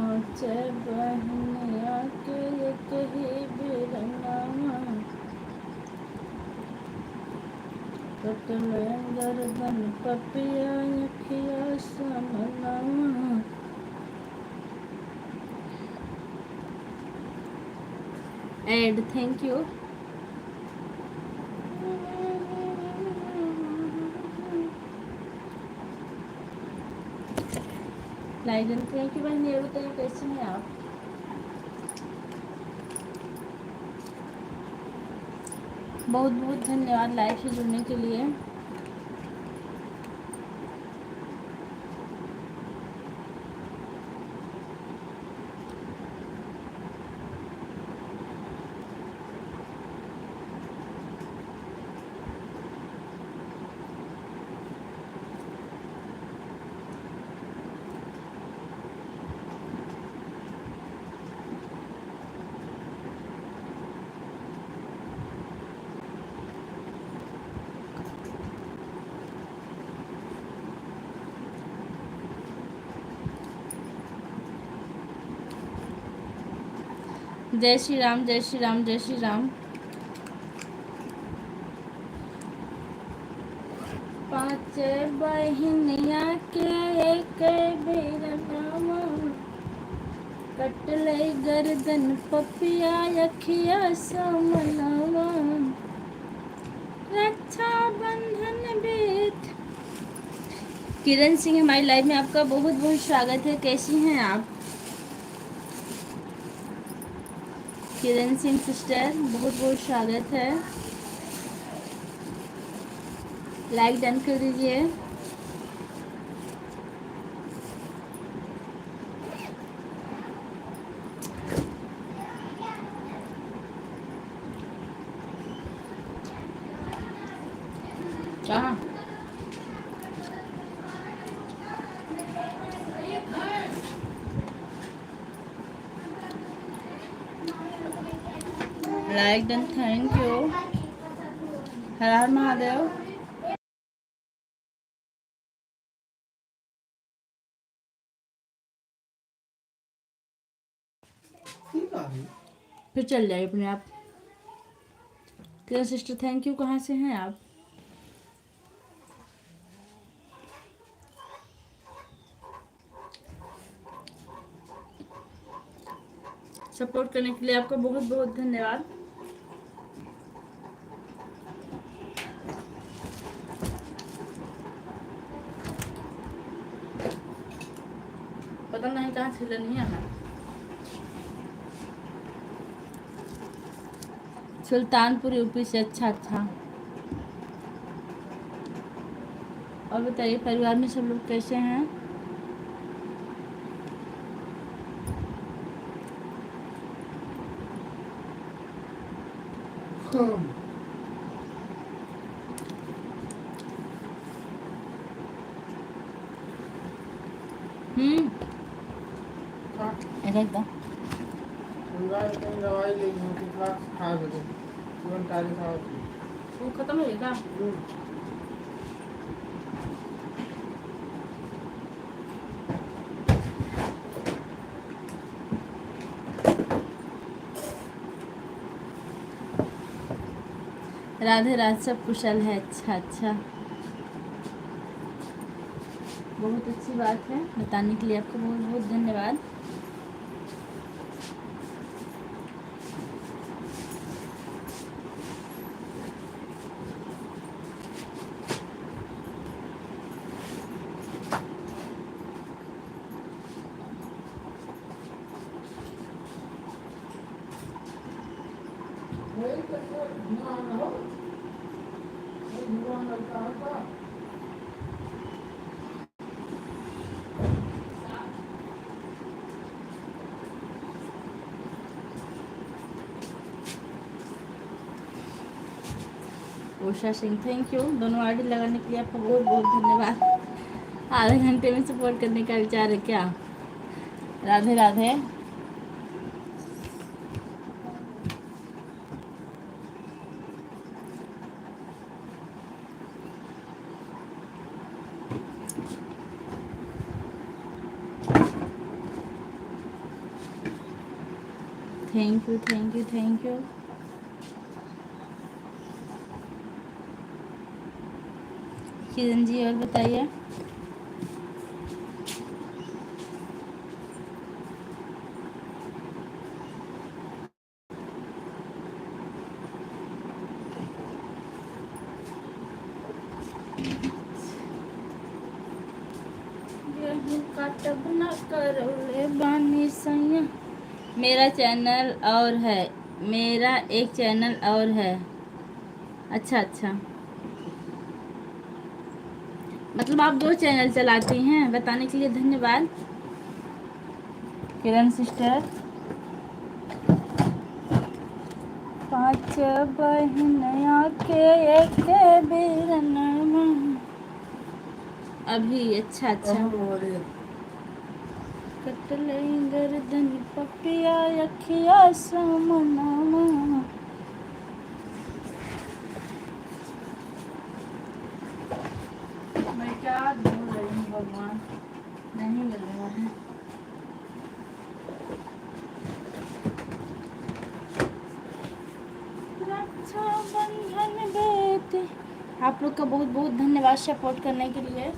पाँचे बहनिया के एक ही बिरनावा, कटले गर्दन पपिया अखिया समनावा। एड थैंक यू। लाइजन थैंक यू बहन। ये बताइए कैसे हैं आप? बहुत बहुत धन्यवाद लाइव से जुड़ने के लिए। जय श्री राम, जय श्री राम, जय श्री राम। पाँच बहनिया के एक बेरनावा, कटले गर्दन पपिया अखिया समनावा, रक्षा बंधन बेट। किरण सिंह हमारी लाइव में आपका बहुत बहुत स्वागत है। कैसी हैं आप? किरण सिंह सिस्टर बहुत बहुत स्वागत है। लाइक डन कर दीजिए। कहाँ लाइक डन, थैंक यू। हर हर महादेव। फिर चल जाए अपने आप। किरण सिस्टर थैंक यू। कहाँ से हैं आप? सपोर्ट करने के लिए आपका बहुत बहुत धन्यवाद। पता नहीं कहाँ से नहीं आना। सुल्तानपुर यूपी से। अच्छा अच्छा। और बताइए परिवार में सब लोग कैसे हैं? एकदम वो खत्म हो गया। राधे राधे, सब कुशल है। अच्छा अच्छा, बहुत अच्छी बात है। बताने के लिए आपको बहुत बहुत धन्यवाद। Usha Singh thank you. दोनों आईडी लगाने के लिए आपको बहुत बहुत धन्यवाद। आधे घंटे में सपोर्ट करने का विचार है क्या? Radhe Radhe. Thank you thank you thank you. Kiran ji और बताइए। काटब न करौले बानी सैया। मेरा चैनल और है, मेरा एक चैनल और है। अच्छा अच्छा, मतलब आप 2 चैनल चलाती हैं, बताने के लिए धन्यवाद किरण सिस्टर। 5 बहन के एक बेरन। अभी अच्छा अच्छा। कटले गर्दन पपिया अखिया समनामा। मैं क्या ढूंढ रही हूँ भगवान, नहीं मिल रहा है। रक्षाबंधन बेटे, आप लोग का बहुत बहुत धन्यवाद सपोर्ट करने के लिए।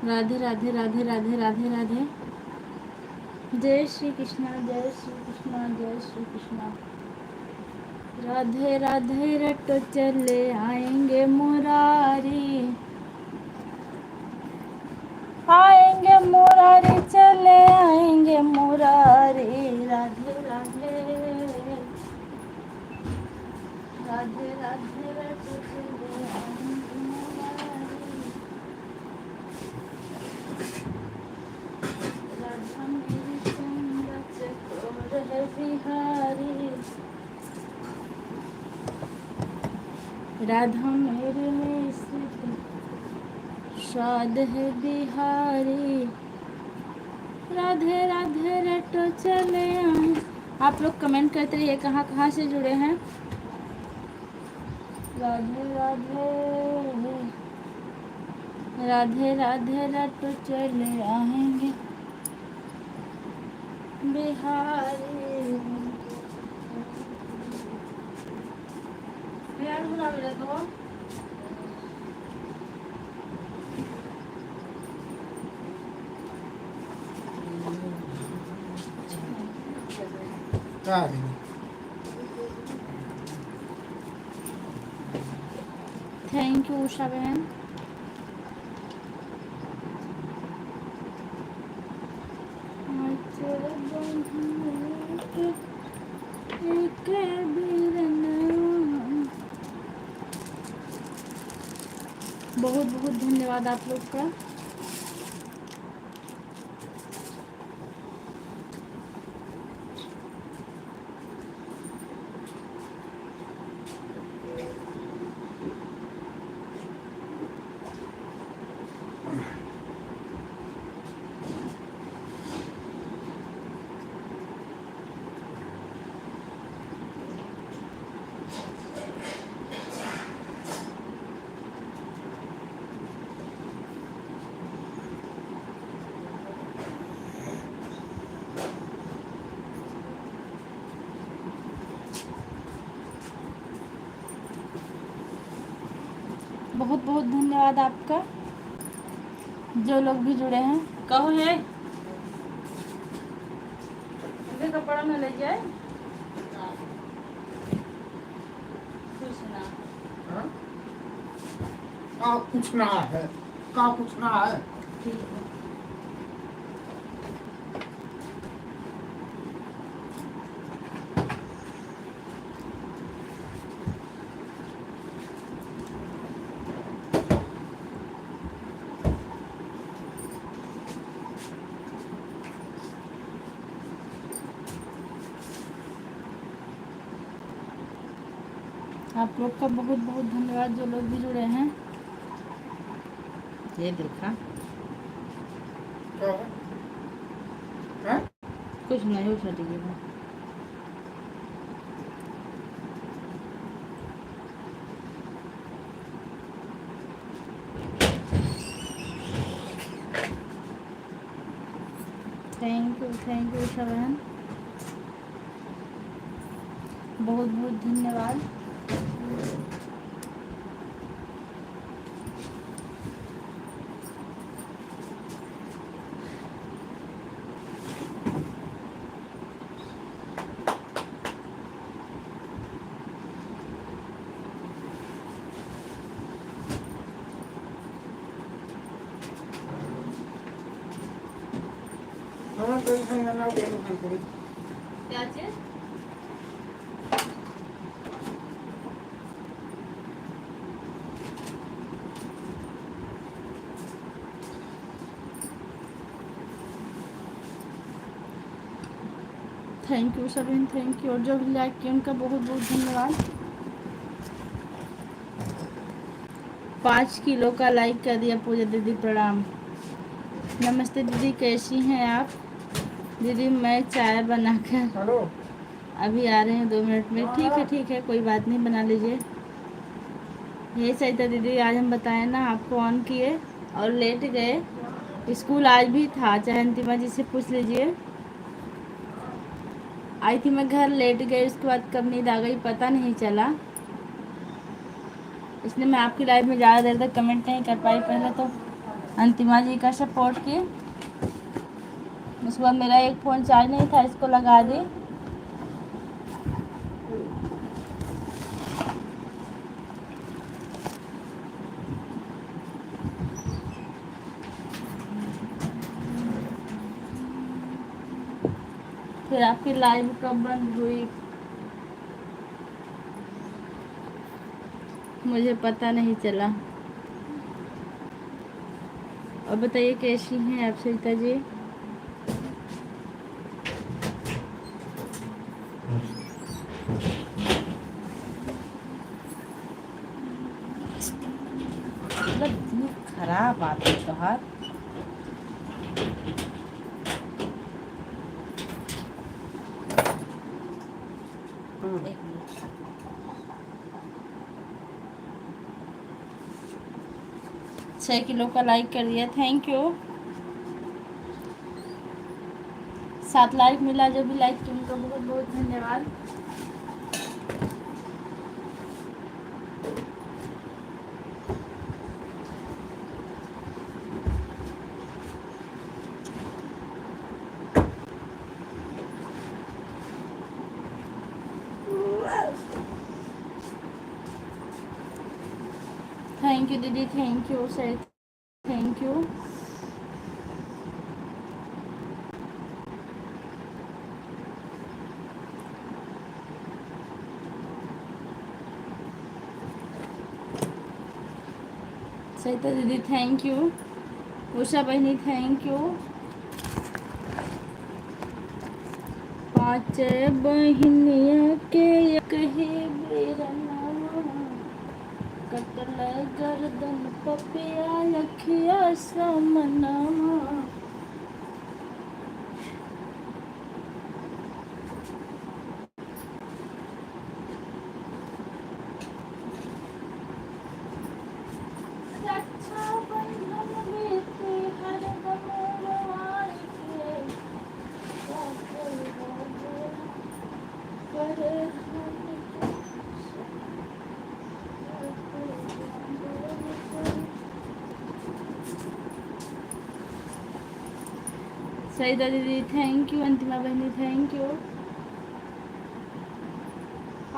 राधे राधे राधे राधे राधे राधे। जय श्री कृष्णा जय श्री कृष्णा जय श्री कृष्णा। राधे राधे रटो चले आएंगे मुरारी, आएंगे मुरारी चले आएंगे मुरारी। राधे राधे राधे राधे रटो चले आएंगे मुरारी। राधा मेरी सुंदर चकोर है बिहारी, राधा मेरे में स्वाद है बिहारी। राधे राधे रटो चले आए। आप लोग कमेंट करते रहिए कहाँ कहाँ से जुड़े हैं। राधे राधे राधे राधे रटो चले आएंगे बिहारी। यार बुला मेरा तो थैंक यू उषा बहन। बहुत बहुत धन्यवाद आप लोग का। बहुत बहुत धन्यवाद आपका, जो लोग भी जुड़े हैं। कहो है कपड़ा में ले जाए पूछना है, क्या पूछना है? ठीक है। आप लोग का बहुत बहुत धन्यवाद जो लोग भी जुड़े हैं। ये देखा क्या है? हैं? कुछ नहीं हो सकेगा। थैंक यू शबहन, बहुत बहुत धन्यवाद। हमारा टेंशन लेना टेंशन करी। क्या चीज? थैंक यू शबहन, थैंक यू। और जो भी लाइक किया उनका बहुत बहुत धन्यवाद। 5 किलो का लाइक कर दिया। पूजा दीदी प्रणाम। नमस्ते दीदी, कैसी हैं आप? दीदी मैं चाय बनाकर हेलो। अभी आ रहे हैं 2 मिनट में। ठीक है कोई बात नहीं, बना लीजिए। यही सही था दीदी, आज हम बताएं ना आपको ऑन किए और लेट गए। स्कूल आज भी था, चाहे अंतिमा जी से पूछ लीजिए। आई थी मैं घर, लेट गई, उसके बाद कब नींद आ गई पता नहीं चला, इसलिए मैं आपकी लाइव में ज़्यादा देर तक कमेंट नहीं कर पाई। पहले तो अंतिमा जी का सपोर्ट की, उसके बाद मेरा एक फ़ोन चार्ज नहीं था, इसको लगा दी। फिर आपकी लाइव कब बंद हुई मुझे पता नहीं चला। और बताइए कैसी हैं आप सरिता जी? मतलब इतनी खराब बात है तो हाथ। एक मिनट। 6 किलो का लाइक कर दिया, थैंक यू। 7 लाइक मिला, जो भी लाइक किया उनका बहुत बहुत धन्यवाद। थैंक यू दीदी, thank you sir, thank you. Sarita दीदी थैंक यू। उषा बहनी थैंक यू। 5 बहनिया के कहे बेरना, कटल गर्दन पपिया लखिया समना। रक्षा बंधन बीते हरदम रोआई के, सईदा दीदी थैंक यू। अंतिमा बहनी थैंक यू।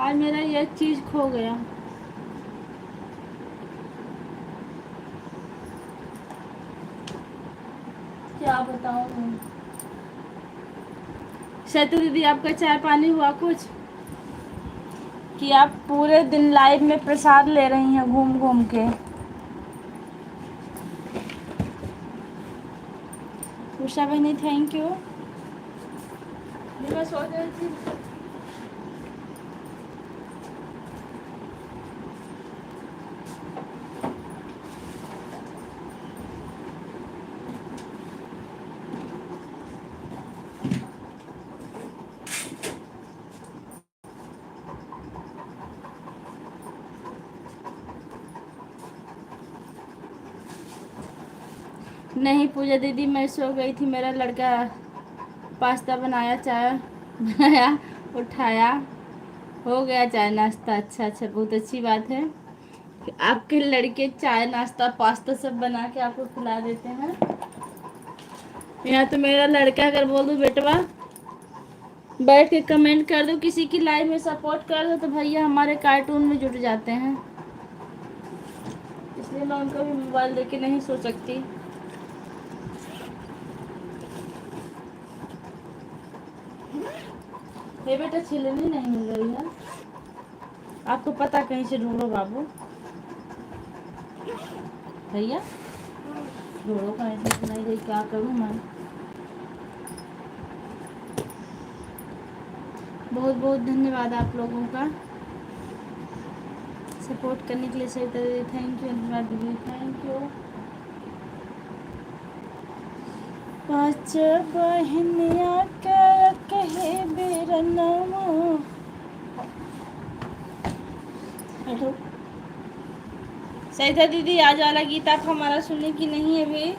आज मेरा ये चीज़ खो गया। क्या बताऊँ मैं। सईदा दीदी आपका चाय पानी हुआ कुछ, कि आप पूरे दिन लाइव में प्रसाद ले रही हैं घूम घूम के? उषा बहनी थैंक यू। मैं सोच रही थी नहीं पूजा दीदी, मैं सो गई थी। मेरा लड़का पास्ता बनाया, चाय बनाया, उठाया, हो गया चाय नाश्ता। अच्छा अच्छा, बहुत अच्छी बात है कि आपके लड़के चाय नाश्ता पास्ता सब बना के आपको खिला देते हैं। यहाँ तो मेरा लड़का अगर बोल दूँ बेटवा बैठ के कमेंट कर दो, किसी की लाइव में सपोर्ट कर दो, तो भैया हमारे कार्टून में जुट जाते हैं। इसलिए मैं उनको भी मोबाइल देके नहीं सो सकती। ये बेटा छिलनी नहीं मिल रही है, आपको पता, कहीं से ढूंढो बाबू। भैया ढूंढो कहीं से, सुनाई दे, क्या करूँ मैं। बहुत बहुत धन्यवाद आप लोगों का सपोर्ट करने के लिए। सही तरह थैंक यू, धन्यवाद दीदी, थैंक यू। पाँच बहनिया के कहे बेरनमा। हेलो सही था दीदी, आज वाला गीत आप हमारा सुनने की नहीं है अभी।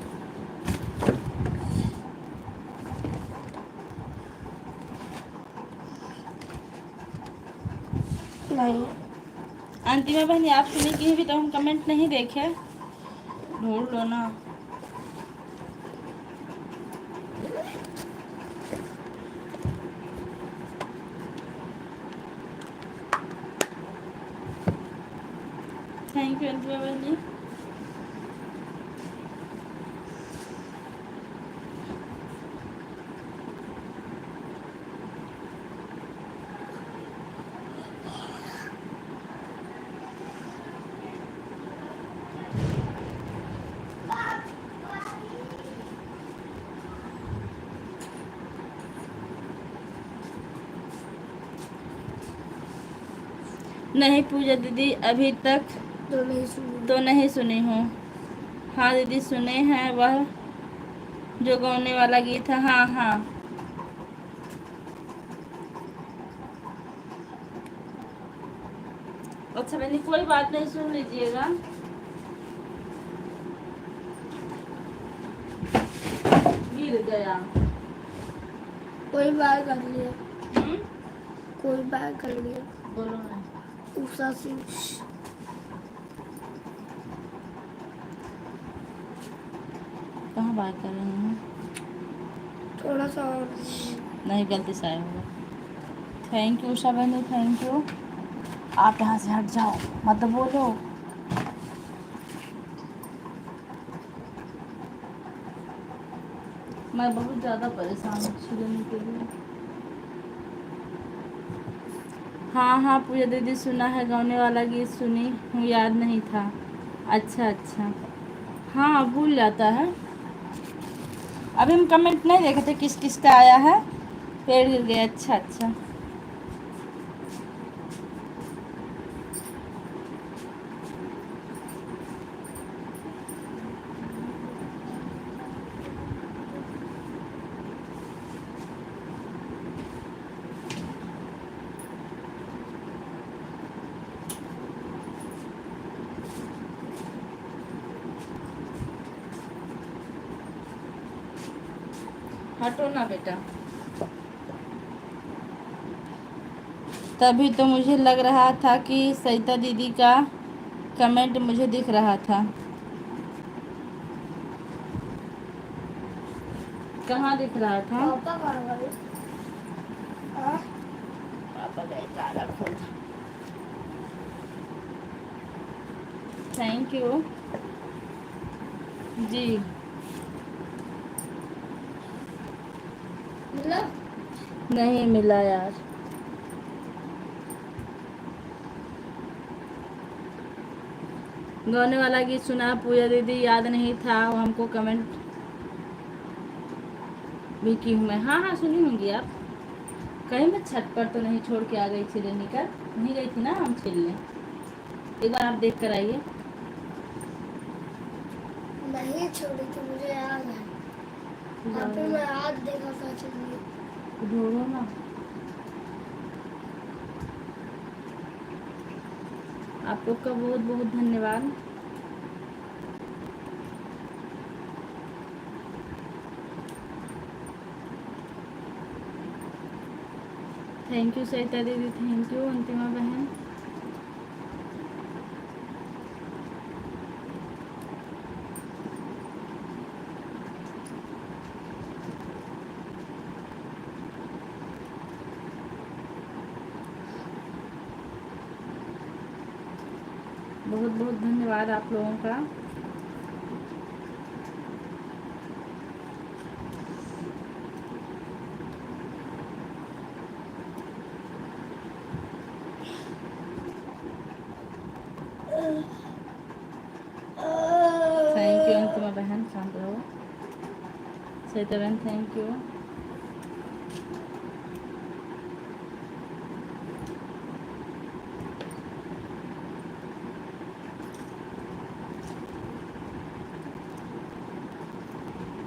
नहीं अंतिमा बहनी आप सुने की भी, तो हम कमेंट नहीं देखे, ढूंढ लो ना। थैंक यू अंतिमा बहनी। नहीं पूजा दीदी, अभी तक तो नहीं सुनी हूँ। हाँ दीदी सुने हैं, वह जो गाने वाला गीत है। हाँ हाँ, अच्छा बहनी कोई बात नहीं, सुन लीजिएगा। गिर गया। कोई बार कर लिया, हम्म? कोई बार कर लिया। बोलो ना। उषा सिंह कहाँ बात कर रही हूँ? थोड़ा सा और। नहीं, गलती से आया होगा। थैंक यू उषा बहनी, थैंक यू। आप यहाँ से हट जाओ, मत बोलो। मैं बहुत ज़्यादा परेशान हूँ छिलने के लिए। हाँ हाँ पूजा दीदी सुना है, गाने वाला गीत सुनी हूँ, याद नहीं था। अच्छा अच्छा, हाँ भूल जाता है। अभी हम कमेंट नहीं देखे थे किस किस का आया है। पेड़ गिर गया, अच्छा अच्छा। हटो ना बेटा। तभी तो मुझे लग रहा था कि सरिता दीदी का कमेंट मुझे दिख रहा था। कहाँ दिख रहा था? पापा कहाँ गए? हाँ? पापा गए ताला खोल। थैंक यू जी। मिला? नहीं मिला यार। गाने वाला गीत सुना पूजा दीदी, याद नहीं था, वो हमको कमेंट भी की हूँ मैं। हाँ हाँ सुनी होंगी आप। कहीं मैं छत पर तो नहीं छोड़ के आ गई छिलने का, नहीं गई थी ना हम छिलने। एक बार आप देख कर आइए। नहीं छोड़ी थी, मुझे याद है। अभी मैं आज देखा था चलिए। ढूंढो ना। आप लोग का बहुत बहुत धन्यवाद। थैंक यू सरिता दीदी, थैंक यू अंतिमा बहन। बहुत बहुत धन्यवाद आप लोगों का। थैंक यू अंतिमा बहन, शांत रहो। सरिता बहन थैंक यू।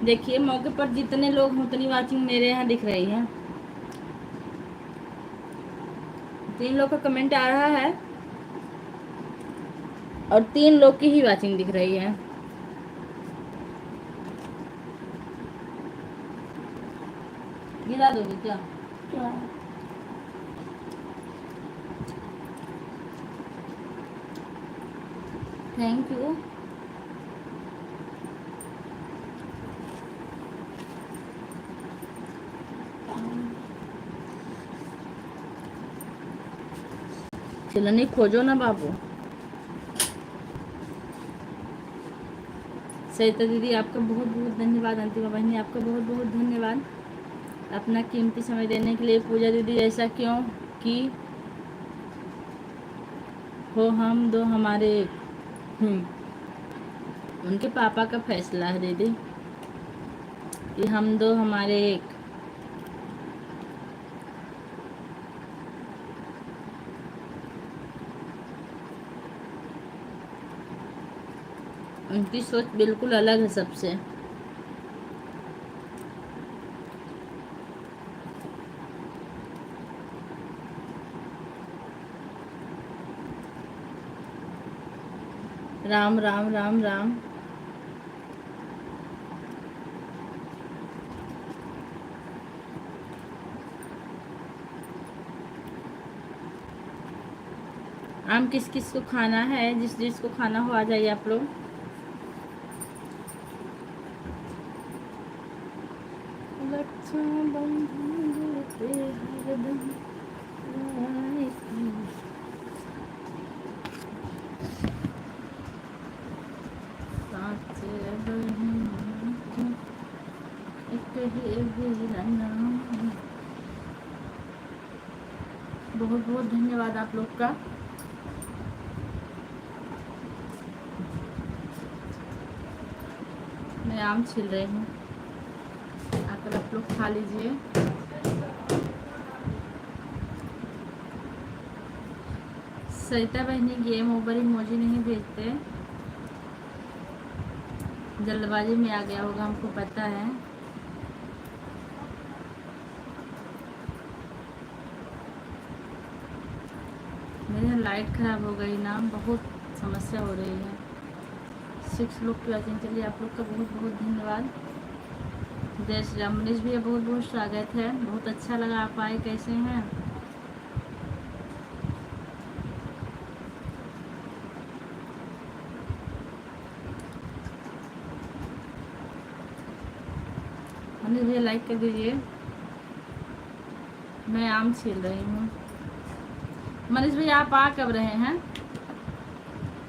देखिए मौके पर जितने लोग हों उतनी वाचिंग मेरे यहाँ दिख रही है। 3 लोग का कमेंट आ रहा है और 3 लोग की ही वाचिंग दिख रही है। गिरा दोगे क्या? Thank you. चिलनी खोजो ना बाबू। सरिता दीदी आपका बहुत बहुत धन्यवाद। अंतिमा बहनी आपका बहुत बहुत धन्यवाद अपना कीमती समय देने के लिए। पूजा दीदी ऐसा क्यों कि हो हम दो हमारे उनके पापा का फैसला है दीदी कि हम दो हमारे एक। उनकी सोच बिल्कुल अलग है सबसे। राम राम राम राम। आम किस किस को खाना है? जिस जिसको खाना हो आ जाइए आप लोग। बहुत बहुत धन्यवाद आप लोग का। मैं आम छील रही हूँ, आकर आप लोग खा लीजिए। सरिता बहनी गेम ओवर इमोजी नहीं भेजते, जल्दबाजी में आ गया होगा, हमको पता है। मेरे यहाँ लाइट ख़राब हो गई ना, बहुत समस्या हो रही है। 6 लोग की वॉचिंग चलिए। आप लोग का बहुत बहुत धन्यवाद। जय श्री राम। मनीष भैया बहुत बहुत स्वागत है, बहुत अच्छा लगा आप आए। कैसे हैं? मनीष भैया लाइक कर दीजिए। मैं आम छील रही हूँ। मनीष भैया आप आ कब रहे हैं?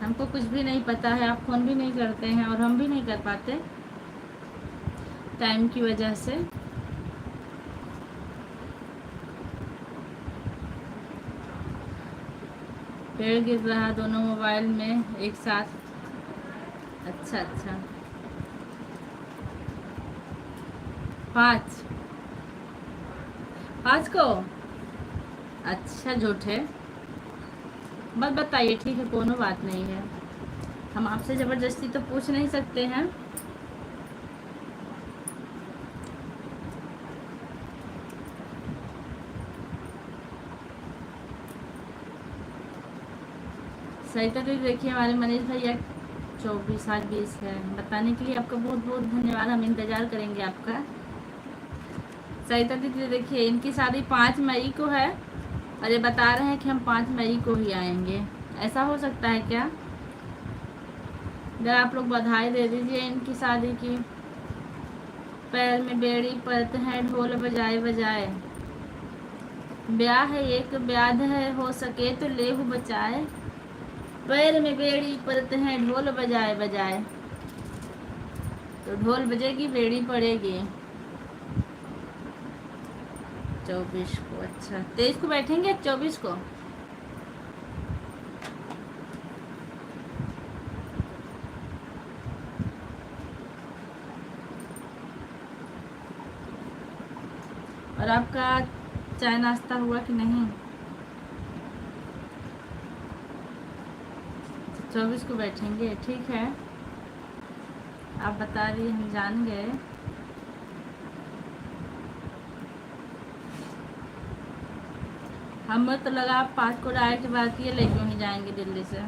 हमको कुछ भी नहीं पता है, आप फ़ोन भी नहीं करते हैं और हम भी नहीं कर पाते टाइम की वजह से। पेड़ गिर रहा दोनों मोबाइल में एक साथ। अच्छा अच्छा। 5 को? अच्छा झूठे मत बताइए, ठीक है, कोनो बात नहीं है। हम आपसे ज़बरदस्ती तो पूछ नहीं सकते हैं। सरिता दीदी देखिए हमारे मनीष भैया 24 आज 20 है। बताने के लिए आपका बहुत बहुत धन्यवाद। हम इंतज़ार करेंगे आपका। सरिता दीदी देखिए, इनकी शादी 5 मई को है और ये बता रहे हैं कि हम 5 मई को ही आएंगे। ऐसा हो सकता है क्या? जरा आप लोग बधाई दे दीजिए इनकी शादी की। पैर में बेड़ी पड़ते हैं ढोल बजाए बजाए, ब्याह है एक ब्याध है, हो सके तो लेहू बचाए। पैर में बेड़ी पड़ते हैं ढोल बजाए बजाए, तो ढोल बजेगी बेड़ी पड़ेगी। 24 को, अच्छा 23 को बैठेंगे, 24 को। और आपका चाय नाश्ता हुआ कि नहीं? 24 को बैठेंगे, ठीक है। आप बता रही, हम जान गए। हमें तो लगा आप 5 को डायरेक्ट भारतीय लेके ही जाएंगे दिल्ली से।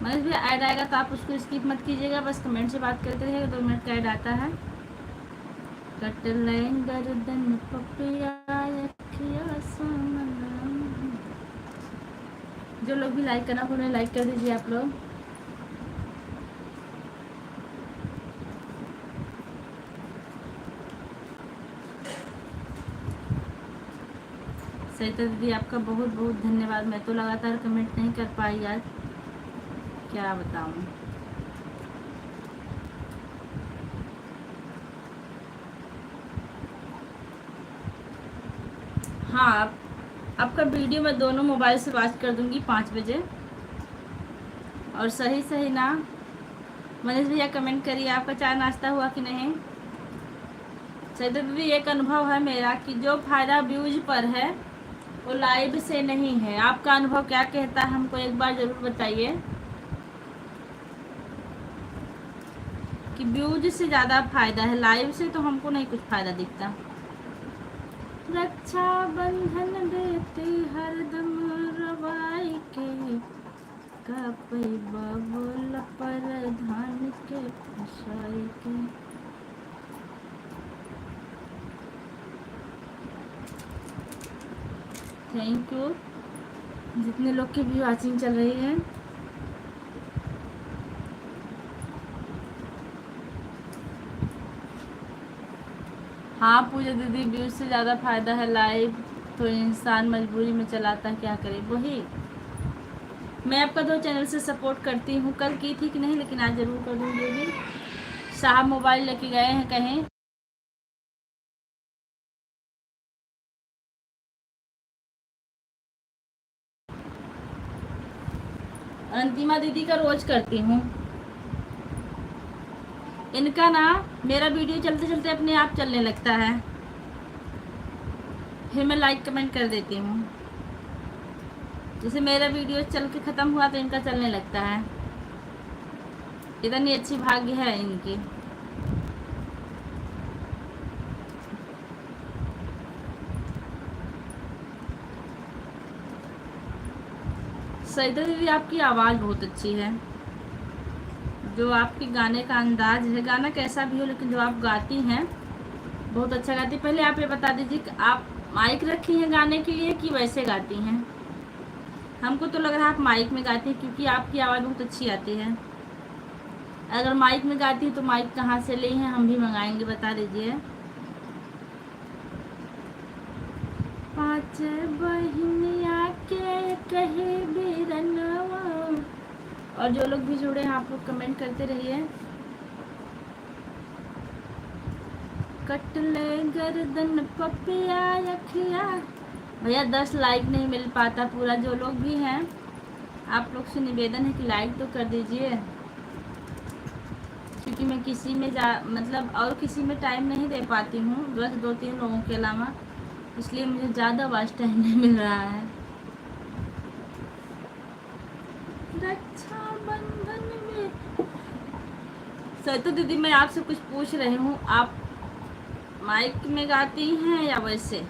मनीष भी ऐड आएगा तो आप उसको स्किप मत कीजिएगा, बस कमेंट से बात करते रहिएगा। 2 मिनट का ऐड आता है। कट लें गर्दन पपिया अखिया सामना। जो लोग भी लाइक करना भूलें लाइक कर दीजिए आप लोग। सरिता दीदी आपका बहुत बहुत धन्यवाद। मैं तो लगातार कमेंट नहीं कर पाई आज, क्या बताऊं। हाँ, आपका वीडियो मैं दोनों मोबाइल से वॉच कर दूंगी 5 बजे। और सही सही ना मनीष भैया कमेंट करिए, आपका चाय नाश्ता हुआ कि नहीं? सरिता दीदी एक अनुभव है मेरा कि जो फायदा व्यूज पर है वो लाइव से नहीं है। आपका अनुभव क्या कहता है, हमको एक बार जरूर बताइए कि व्यूज से ज़्यादा फायदा है, लाइव से तो हमको नहीं कुछ फायदा दिखता। रक्षा बंधन देते हरदम रवाई के, कापई बाबुल पर धान के फसाई के। थैंक यू जितने लोग की भी वॉचिंग चल रही है। हाँ पूजा दीदी, व्यूज से ज़्यादा फायदा है लाइव, तो इंसान मजबूरी में चलाता है, क्या करे। वही मैं आपका 2 चैनल से सपोर्ट करती हूँ। कल की थी कि नहीं, लेकिन आज जरूर कर दूँगी। भी साहब मोबाइल लेके गए हैं कहीं। अंतिमा दीदी का रोज करती हूँ। इनका ना मेरा वीडियो चलते चलते अपने आप चलने लगता है, फिर मैं लाइक कमेंट कर देती हूँ। जैसे मेरा वीडियो चल के ख़त्म हुआ तो इनका चलने लगता है। इतनी अच्छी भाग्य है इनकी। सरिता दीदी आपकी आवाज़ बहुत अच्छी है, जो आपके गाने का अंदाज है, गाना कैसा भी हो लेकिन जो आप गाती हैं बहुत अच्छा गाती हैं। पहले आप ये बता दीजिए कि आप माइक रखी हैं गाने के लिए कि वैसे गाती हैं? हमको तो लग रहा है आप माइक में गाती हैं, क्योंकि आपकी आवाज़ बहुत अच्छी आती है। अगर माइक में गाती हैं तो माइक कहाँ से ली हैं, हम भी मंगाएंगे, बता दीजिए। 5 बहिनिया के कहे बिरनवा। और जो लोग भी जुड़े हैं आप लोग कमेंट करते रहिए। कट ले गर्दन पपिया अखिया। भैया 10 लाइक नहीं मिल पाता पूरा। जो लोग भी हैं आप लोग से निवेदन है कि लाइक तो कर दीजिए, क्योंकि मैं किसी में मतलब और किसी में टाइम नहीं दे पाती हूँ, बस 2-3 लोगों के अलावा, इसलिए मुझे ज़्यादा वॉच टाइम नहीं मिल रहा है। रक्षा बंधन में सरिता दीदी मैं आपसे कुछ पूछ रही हूँ, आप माइक में गाती हैं या वैसे?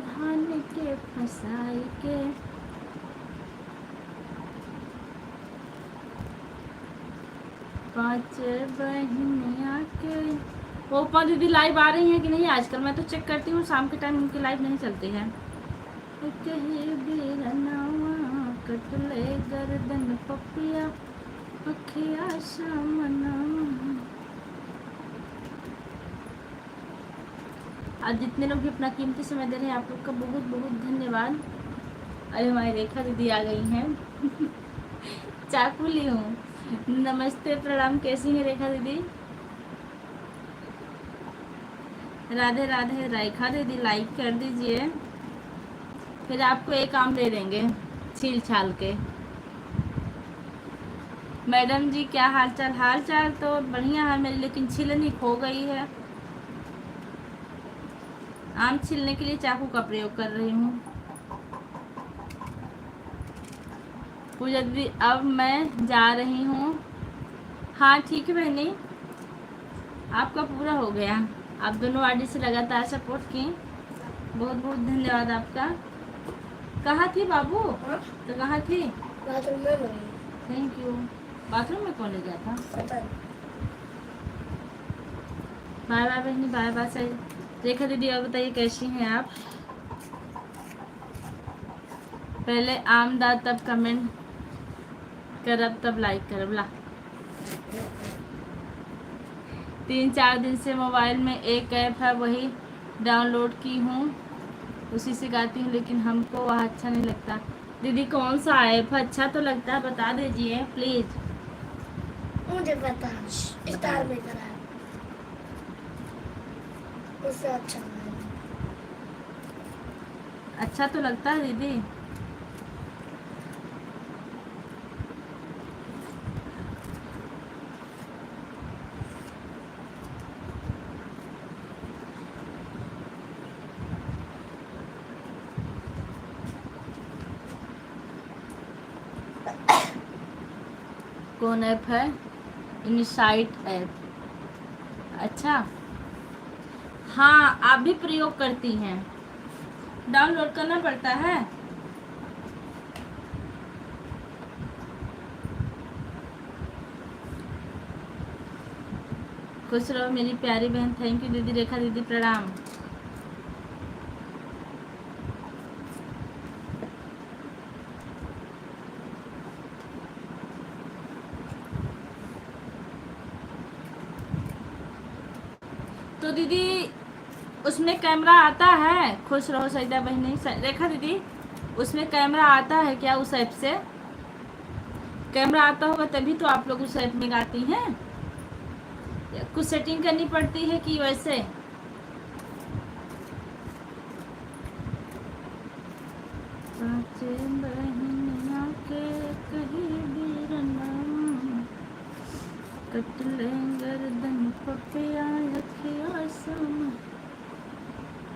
धान के फसाई के। पांच बहनिया के। ओपा दीदी लाइव आ रही हैं कि नहीं आजकल? मैं तो चेक करती हूँ, शाम के टाइम उनकी लाइव नहीं चलती है। कहीं बीरनावा कटले गर्दन पपिया अखिया सामना। आज जितने लोग भी अपना कीमती समय दे रहे हैं आप लोग का बहुत बहुत धन्यवाद। अरे हमारी रेखा दीदी आ गई हैं। चाकू ली हूँ। नमस्ते प्रणाम, कैसी हैं रेखा दीदी? राधे राधे। रेखा दीदी लाइक कर दीजिए, फिर आपको एक आम दे देंगे छील छाल के। मैडम जी क्या हाल चाल? हाल चाल तो बढ़िया है मेरी, लेकिन छीलनी खो गई है। आम छीलने के लिए चाकू का प्रयोग कर रही हूँ। पूजा दीदी अब मैं जा रही हूँ। हाँ ठीक है बहनी, आपका पूरा हो गया। आप दोनों आईडी से लगातार सपोर्ट की, बहुत बहुत धन्यवाद आपका। कहाँ थी बाबू? हाँ? तो कहाँ थी? बाथरूम में बनी। Thank you. बाथरूम में कौन ले गया था? पता नहीं। बाय बाय बहनी, बाय बाय। सही रेखा दीदी और बताइए कैसी हैं आप? पहले आम दा तब कमेंट करब तब लाइक करब ला। 3-4 दिन से मोबाइल में एक ऐप है वही डाउनलोड की हूँ, उसी से गाती हूँ, लेकिन हमको वह अच्छा नहीं लगता। दीदी कौन सा ऐप अच्छा तो लगता है बता दीजिए प्लीज़। मुझे पता है, स्टार मेकर है, उससे अच्छा है। अच्छा तो लगता है दीदी। कौन ऐप है? Insight app. अच्छा हाँ, आप भी प्रयोग करती हैं? डाउनलोड करना पड़ता है? खुश रहो मेरी प्यारी बहन। थैंक यू दीदी। रेखा दीदी प्रणाम। तो दीदी उसमें कैमरा आता है? खुश रहो सईदा बहनी। रेखा दीदी उसमें कैमरा आता है क्या? उस ऐप से कैमरा आता होगा तभी तो आप लोग उस ऐप में गाती हैं। कुछ सेटिंग करनी पड़ती है कि वैसे?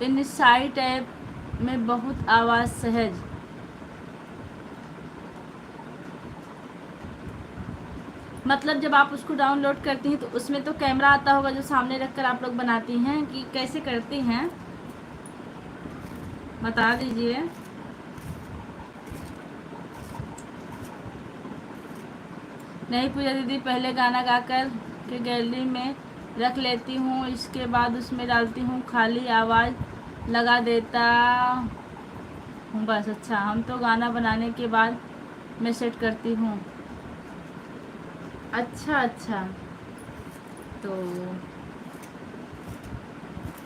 इनसाइट ऐप में बहुत आवाज़ सहज। मतलब जब आप उसको डाउनलोड करती हैं तो उसमें तो कैमरा आता होगा जो सामने रखकर आप लोग बनाती हैं, कि कैसे करती हैं बता दीजिए। नहीं पूजा दीदी, पहले गाना गाकर के गैलरी में रख लेती हूँ, इसके बाद उसमें डालती हूँ, खाली आवाज़ लगा देता हूँ बस। अच्छा, हम तो गाना बनाने के बाद मैं सेट करती हूँ। अच्छा अच्छा, तो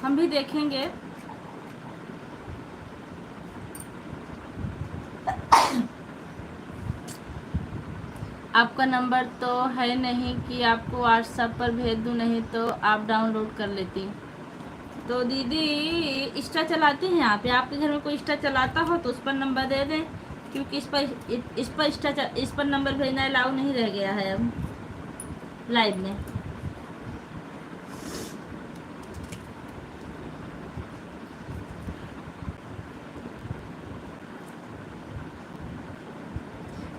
हम भी देखेंगे। आपका नंबर तो है नहीं कि आपको व्हाट्सएप पर भेज दूँ, नहीं तो आप डाउनलोड कर लेती। तो दीदी इंस्टा चलाती हैं आप, या आपके घर में कोई इंस्टा चलाता हो तो उस पर नंबर दे दें, क्योंकि इस पर नंबर भेजना अलाउ नहीं रह गया है अब लाइव में।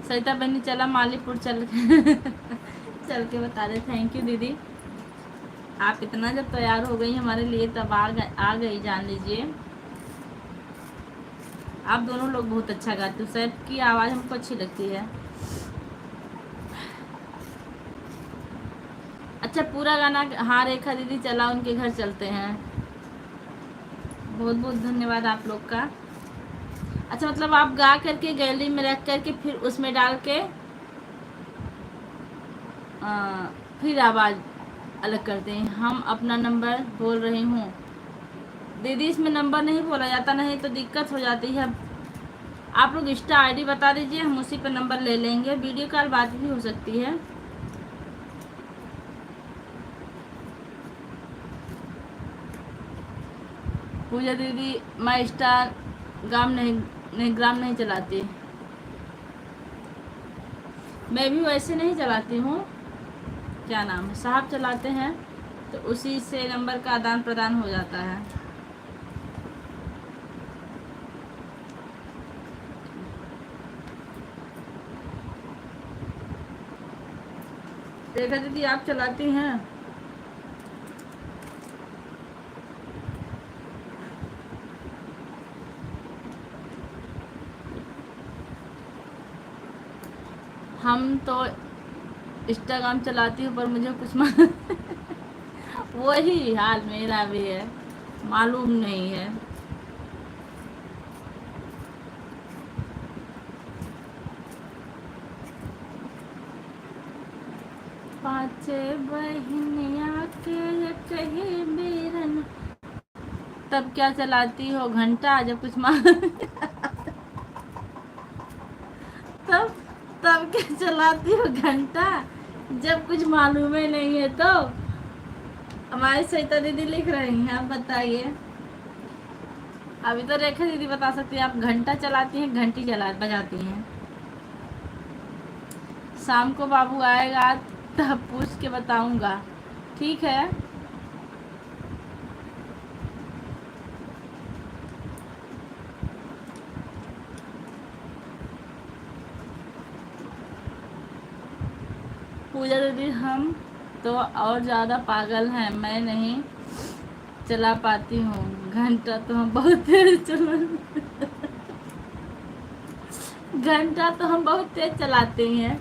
सरिता बहनी चला मालीपुर चल चल के बता रहे। थैंक यू दीदी, आप इतना जब तैयार हो गई हमारे लिए तब आ गई, जान लीजिए। आप दोनों लोग बहुत अच्छा गाते हो, सैफ की आवाज़ हमको अच्छी लगती है। अच्छा पूरा गाना, हाँ रेखा दीदी चला उनके घर चलते हैं। बहुत बहुत धन्यवाद आप लोग का। अच्छा मतलब आप गा करके गैलरी में रख करके फिर उसमें डाल के फिर आवाज़ अलग करते हैं। हम अपना नंबर बोल रही हूँ दीदी, इसमें नंबर नहीं बोला जाता, नहीं तो दिक्कत हो जाती है। आप लोग इंस्टा आईडी बता दीजिए, हम उसी पर नंबर ले लेंगे, वीडियो कॉल बात भी हो सकती है। पूजा दीदी मैं इंस्टाग्राम नहीं चलाती, मैं भी वैसे नहीं चलाती हूँ, क्या नाम है साहब चलाते हैं, तो उसी से नंबर का आदान प्रदान हो जाता है। रेखा दीदी आप चलाती हैं? हम तो इंस्टाग्राम चलाती हूँ पर मुझे कुछ वही हाल मेरा भी है, मालूम नहीं है। पाँचे बहनिया के कहे बेरन, तब क्या चलाती हो घंटा जब कुछ तब तब क्या चलाती हो घंटा जब कुछ मालूम ही नहीं है। तो हमारी सविता दीदी लिख रही हैं, आप बताइए। अभी तो रेखा दीदी बता सकती है, आप घंटा चलाती हैं घंटी बजाती हैं। शाम को बाबू आएगा तब पूछ के बताऊंगा, ठीक है। पूजा दीदी हम तो और ज़्यादा पागल हैं, मैं नहीं चला पाती हूँ घंटा, तो हम बहुत तेज घंटा तो हम बहुत तेज चलाते हैं।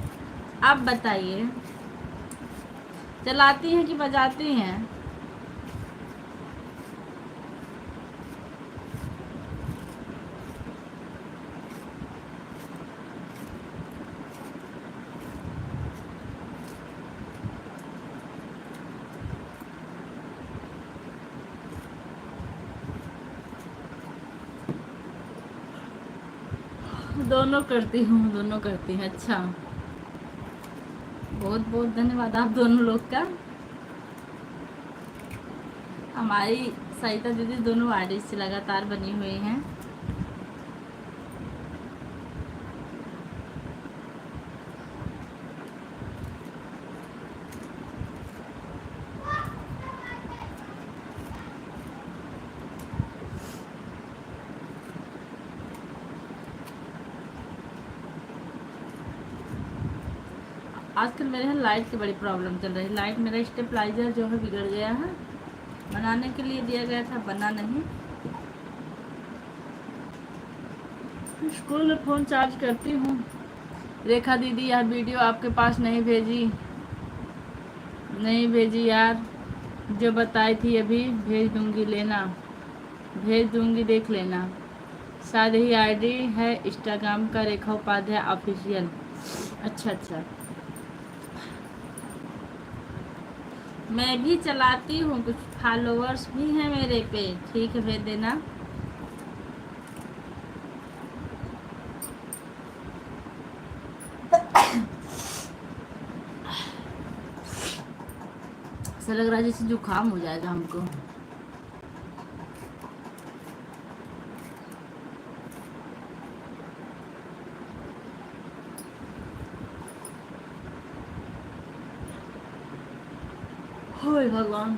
आप बताइए चलाती हैं कि बजाती हैं? दोनों करती हूँ, दोनों करती हैं। अच्छा बहुत बहुत धन्यवाद आप दोनों लोग का। हमारी सविता दीदी दोनों आईडी से लगातार बनी हुई हैं। आजकल मेरे यहाँ लाइट की बड़ी प्रॉब्लम चल रही है। लाइट मेरा स्टेबलाइजर जो है बिगड़ गया है, बनाने के लिए दिया गया था, बना नहीं। स्कूल में फ़ोन चार्ज करती हूँ। रेखा दीदी यह वीडियो आपके पास नहीं भेजी यार, जो बताई थी अभी भेज दूँगी, लेना भेज दूँगी, देख लेना। शायद ही आईडी है इंस्टाग्राम का, रेखा उपाध्याय ऑफिशियल। अच्छा मैं भी चलाती हूँ, कुछ फॉलोअर्स भी हैं मेरे पे, ठीक है भेज देना। ऐसा लग रहा है जैसे जुकाम हो जाएगा हमको। हे भगवान।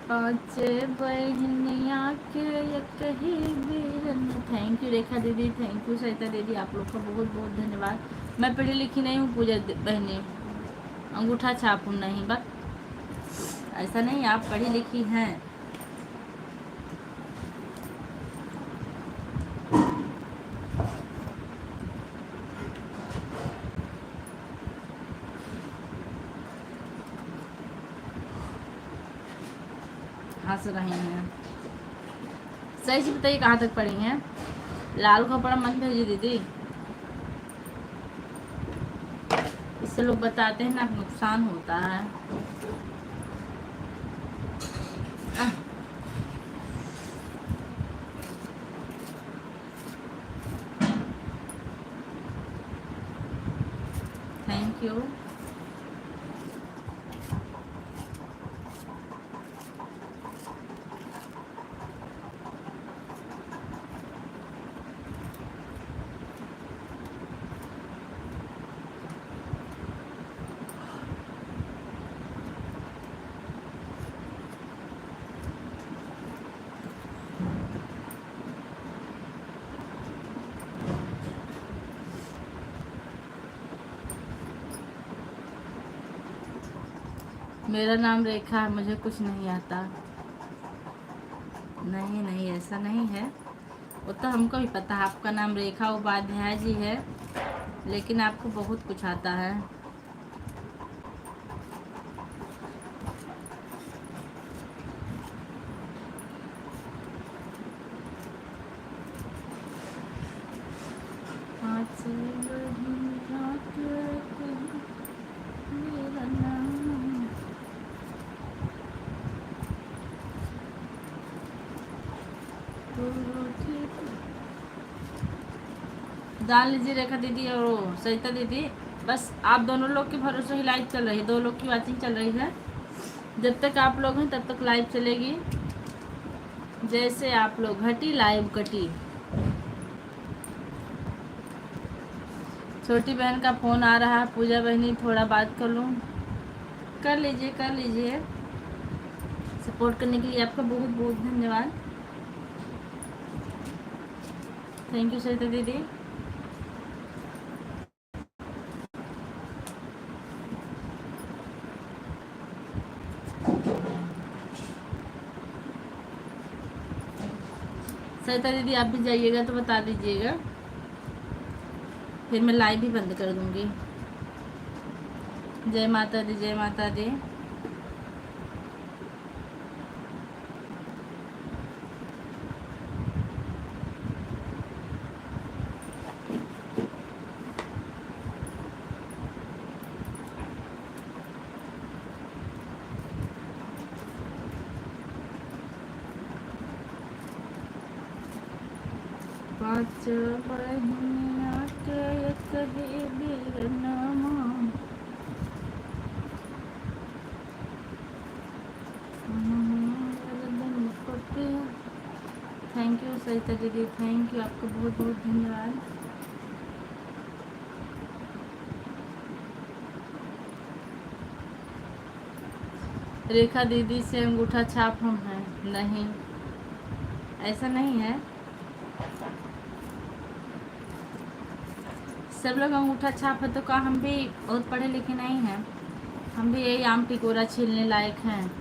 पाँचे बहनिया के कही बेरन। थैंक यू रेखा दीदी, थैंक यू सविता दीदी, आप लोग का बहुत बहुत धन्यवाद। मैं पढ़ी लिखी नहीं हूँ पूजा बहनी, अंगूठा छाप हूँ नहीं, बस ऐसा नहीं, आप पढ़ी लिखी हैं। हंस रही हैं। सही से बताइए कहाँ तक पढ़ी हैं? लाल कपड़ा मत भेजिए दीदी, इससे लोग बताते हैं ना नुकसान होता है। Thank you. मेरा नाम रेखा है, मुझे कुछ नहीं आता। नहीं नहीं, ऐसा नहीं है, वो तो हमको भी पता है आपका नाम रेखा उपाध्याय जी है, लेकिन आपको बहुत कुछ आता है। जान लीजिए रेखा दीदी और सरिता दीदी, बस आप दोनों लोग के भरोसे ही लाइव चल रही है, 2 लोग की वाचिंग चल रही है। जब तक आप लोग हैं तब तक लाइव चलेगी। जैसे आप लोग हटी लाइव कटी। छोटी बहन का फ़ोन आ रहा है, पूजा बहनी थोड़ा बात कर लूँ? कर लीजिए कर लीजिए। सपोर्ट करने के लिए आपका बहुत बहुत धन्यवाद। थैंक यू सरिता दीदी। सरिता दीदी आप भी जाइएगा तो बता दीजिएगा, फिर मैं लाइव भी बंद कर दूंगी। जय माता दी, जय माता दी। पाँच बहिनिया के एक ही बीरनामा। थैंक यू सरिता दीदी, थैंक यू, आपका बहुत बहुत धन्यवाद। रेखा दीदी से अंगूठा छाप हम हैं? नहीं, ऐसा नहीं है। सब लोग अंगूठा छाप है तो का हम भी बहुत पढ़े लिखे नहीं हैं? हम भी यही आम टिकोरा छीलने लायक हैं।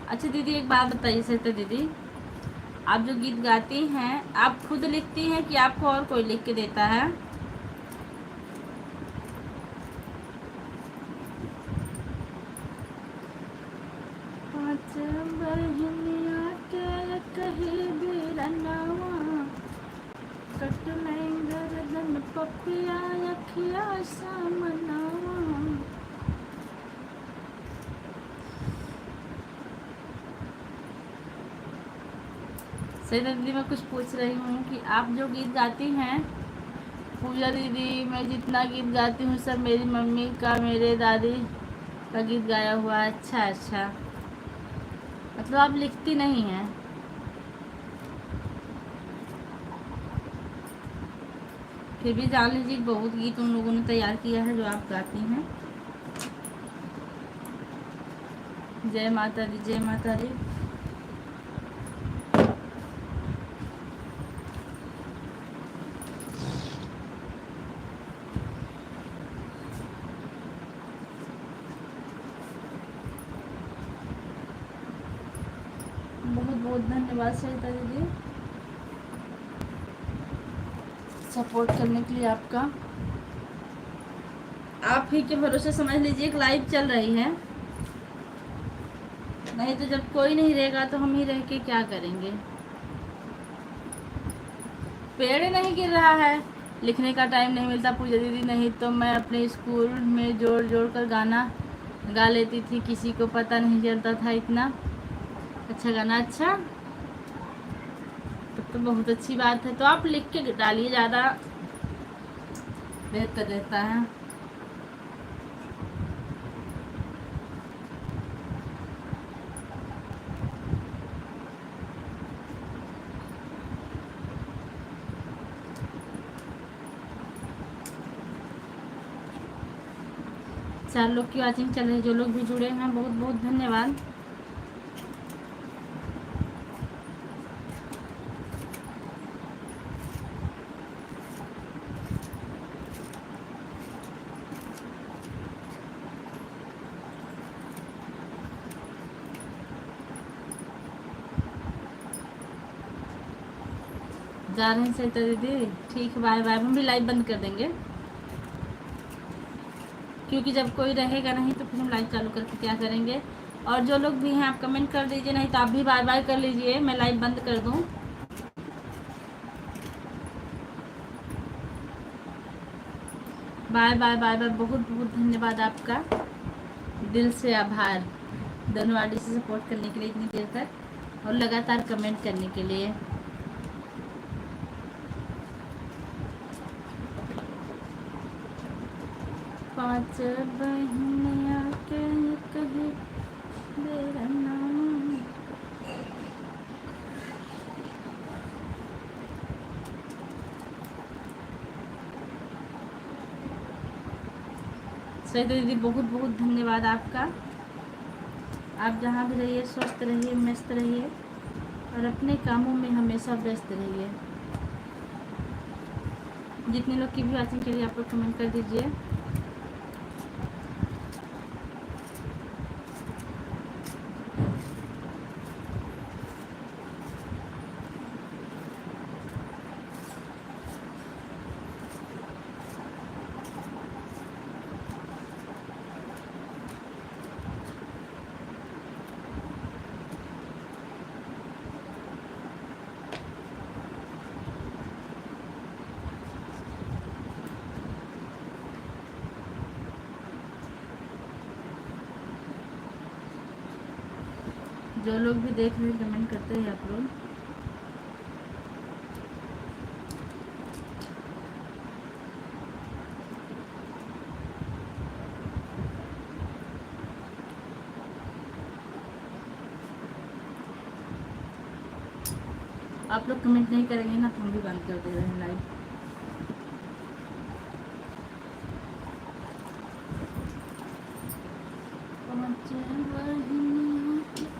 अच्छा दीदी एक बात बताइए सरिता दीदी, आप जो गीत गाती हैं आप खुद लिखती हैं कि आपको और कोई लिख के देता है? पाँच बहिनिया के कही बीरनामा, कट नहीं गर्दन पपिया अखिया सामनावा। सरिता दीदी मैं कुछ पूछ रही हूँ कि आप जो गीत गाती हैं, पूजा दीदी मैं जितना गीत गाती हूँ सब मेरी मम्मी का, मेरे दादी का गीत गाया हुआ है। अच्छा अच्छा, मतलब आप लिखती नहीं हैं? फिर भी जान लीजिए बहुत गीत उन लोगों ने तैयार किया है जो आप गाती हैं। जय माता दी, जय माता दी। बहुत बहुत धन्यवाद सरिता दीदी सपोर्ट करने के लिए आपका। आप ही के भरोसे समझ लीजिए एक लाइव चल रही है। नहीं तो जब कोई नहीं रहेगा तो हम ही रह के क्या करेंगे। पेड़ नहीं गिर रहा है, लिखने का टाइम नहीं मिलता पूजा दीदी, नहीं तो मैं अपने स्कूल में जोड़ जोड़ कर गाना गा लेती थी, किसी को पता नहीं चलता था इतना अच्छा गाना। अच्छा, तब तो बहुत अच्छी बात है। तो आप लिख के डालिए, ज़्यादा बेहतर रहता है। चार लोग की वॉचिंग चल रही है, जो लोग भी जुड़े हैं बहुत बहुत धन्यवाद। जा रहे हैं सरिता दीदी, ठीक है, बाय बाय। हम भी लाइव बंद कर देंगे, क्योंकि जब कोई रहेगा नहीं तो फिर हम लाइव चालू करके क्या करेंगे। और जो लोग भी हैं आप कमेंट कर दीजिए, नहीं तो आप भी बाय बाय कर लीजिए, मैं लाइव बंद कर दूं। Bye bye bye bye. बहुत बहुत धन्यवाद आपका, दिल से आभार धन्यवाद से सपोर्ट करने के लिए इतनी देर तक और लगातार कमेंट करने के लिए। पांच बहनिया के कहे मेरा नाम। सही दीदी, बहुत बहुत धन्यवाद आपका। आप जहाँ भी रहिए स्वस्थ रहिए, मस्त रहिए और अपने कामों में हमेशा व्यस्त रहिए। जितने लोग की भी वॉचिंग के लिए आप लोग कमेंट कर दीजिए। जो लोग भी देख रहे हैं कमेंट करते हैं आप लोग। आप लोग कमेंट नहीं करेंगे ना तो हम भी बंद कर दे रहे हैं लाइव। पाँच बहनियों के